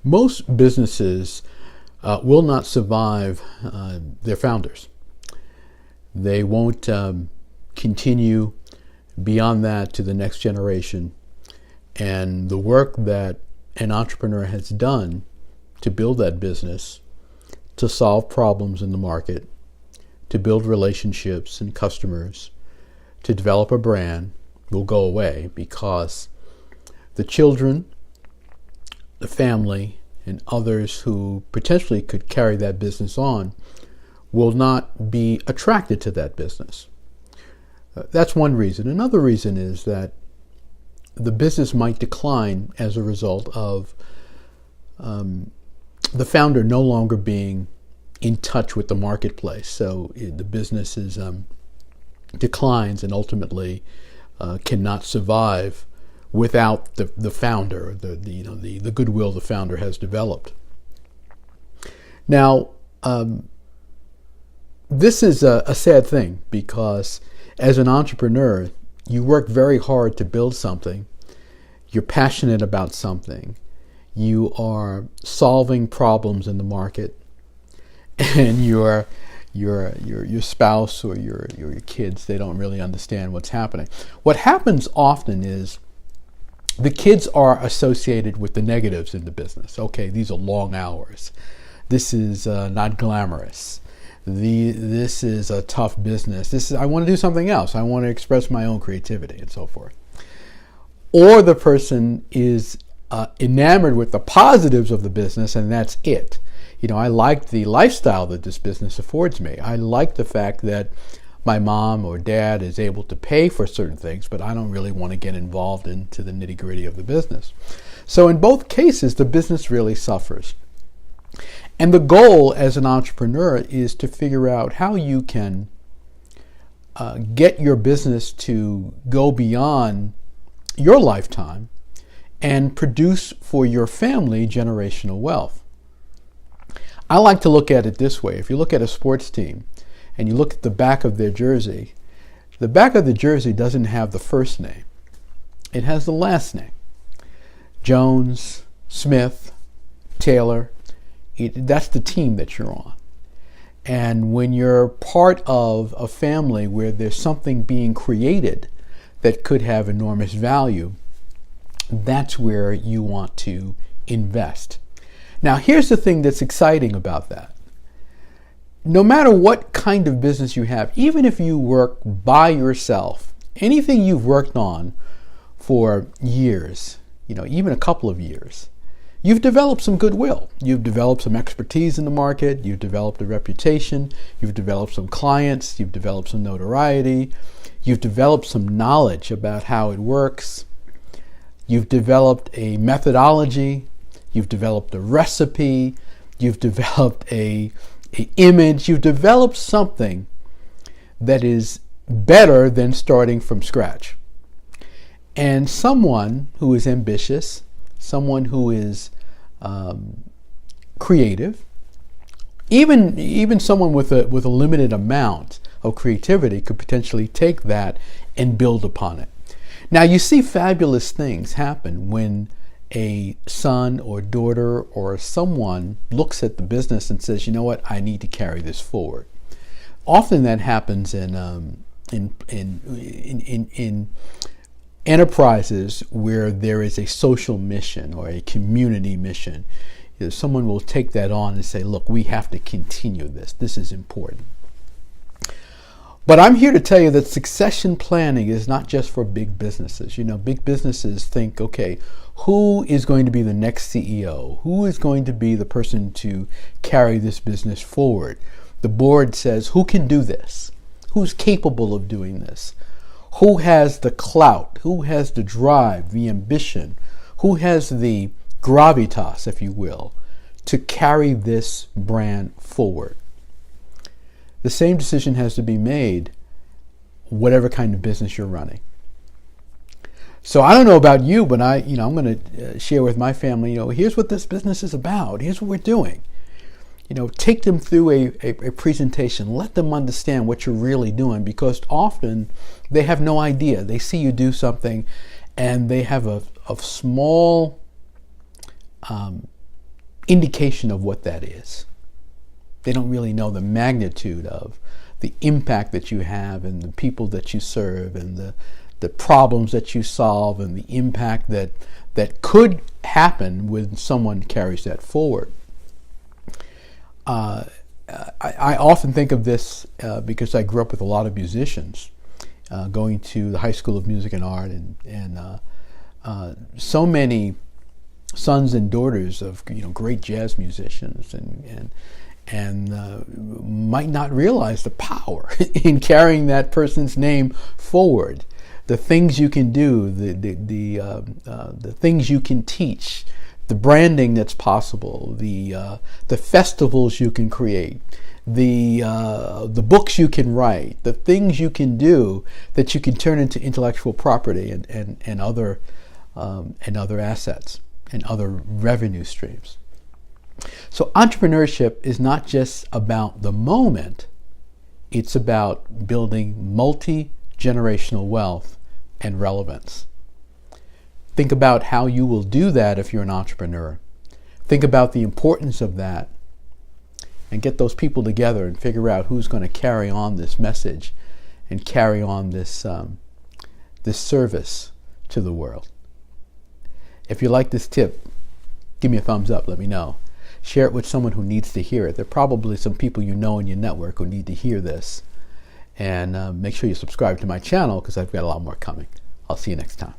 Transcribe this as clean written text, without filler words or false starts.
Most businesses will not survive their founders. They won't continue beyond that to the next generation. And the work that an entrepreneur has done to build that business, to solve problems in the market, to build relationships and customers, to develop a brand will go away, because the children, the family, and others who potentially could carry that business on will not be attracted to that business. That's one reason. Another reason is that the business might decline as a result of the founder no longer being in touch with the marketplace. So the business declines and ultimately cannot survive without the founder, the goodwill the founder has developed. Now, this is a sad thing, because as an entrepreneur, you work very hard to build something. You're passionate about something. You are solving problems in the market, and your spouse or your kids, they don't really understand what's happening. What happens often is the kids are associated with the negatives in the business. Okay, these are long hours. This is not glamorous. This is a tough business. I want to do something else. I want to express my own creativity and so forth. Or the person is enamored with the positives of the business, and that's it. I like the lifestyle that this business affords me. I like the fact that my mom or dad is able to pay for certain things, but I don't really want to get involved into the nitty-gritty of the business. So in both cases, the business really suffers. And the goal as an entrepreneur is to figure out how you can get your business to go beyond your lifetime and produce for your family generational wealth. I like to look at it this way. If you look at a sports team and you look at the back of their jersey, the back of the jersey doesn't have the first name. It has the last name. Jones, Smith, Taylor. That's the team that you're on. And when you're part of a family where there's something being created that could have enormous value, that's where you want to invest. Now, here's the thing that's exciting about that. No matter what kind of business you have, even if you work by yourself, anything you've worked on for years, even a couple of years, you've developed some goodwill. You've developed some expertise in the market. You've developed a reputation. You've developed some clients. You've developed some notoriety. You've developed some knowledge about how it works. You've developed a methodology. You've developed a recipe. You've developed an image. You've developed something that is better than starting from scratch. And someone who is ambitious, someone who is creative, even someone with a limited amount of creativity could potentially take that and build upon it. Now, you see fabulous things happen when a son or daughter or someone looks at the business and says, you know what, I need to carry this forward. Often that happens in enterprises where there is a social mission or a community mission. Someone will take that on and say, look, we have to continue this. This is important. But I'm here to tell you that succession planning is not just for big businesses. Big businesses think, okay, who is going to be the next CEO? Who is going to be the person to carry this business forward? The board says, who can do this? Who's capable of doing this? Who has the clout? Who has the drive, the ambition? Who has the gravitas, if you will, to carry this brand forward? The same decision has to be made whatever kind of business you're running. So I don't know about you, but I'm going to share with my family, here's what this business is about. Here's what we're doing. Take them through a presentation. Let them understand what you're really doing, because often they have no idea. They see you do something and they have a small indication of what that is. They don't really know the magnitude of the impact that you have and the people that you serve and the problems that you solve and the impact that could happen when someone carries that forward. I often think of this because I grew up with a lot of musicians, going to the High School of Music and Art, and so many sons and daughters of great jazz musicians, and might not realize the power in carrying that person's name forward. The things you can do, the things you can teach, the branding that's possible, the festivals you can create, the books you can write, the things you can do that you can turn into intellectual property and other assets and other revenue streams. So entrepreneurship is not just about the moment, it's about building multi-generational wealth and relevance. Think about how you will do that if you're an entrepreneur. Think about the importance of that and get those people together and figure out who's going to carry on this message and carry on this service to the world. If you like this tip, give me a thumbs up, let me know. Share it with someone who needs to hear it. There are probably some people you know in your network who need to hear this. And make sure you subscribe to my channel because I've got a lot more coming. I'll see you next time.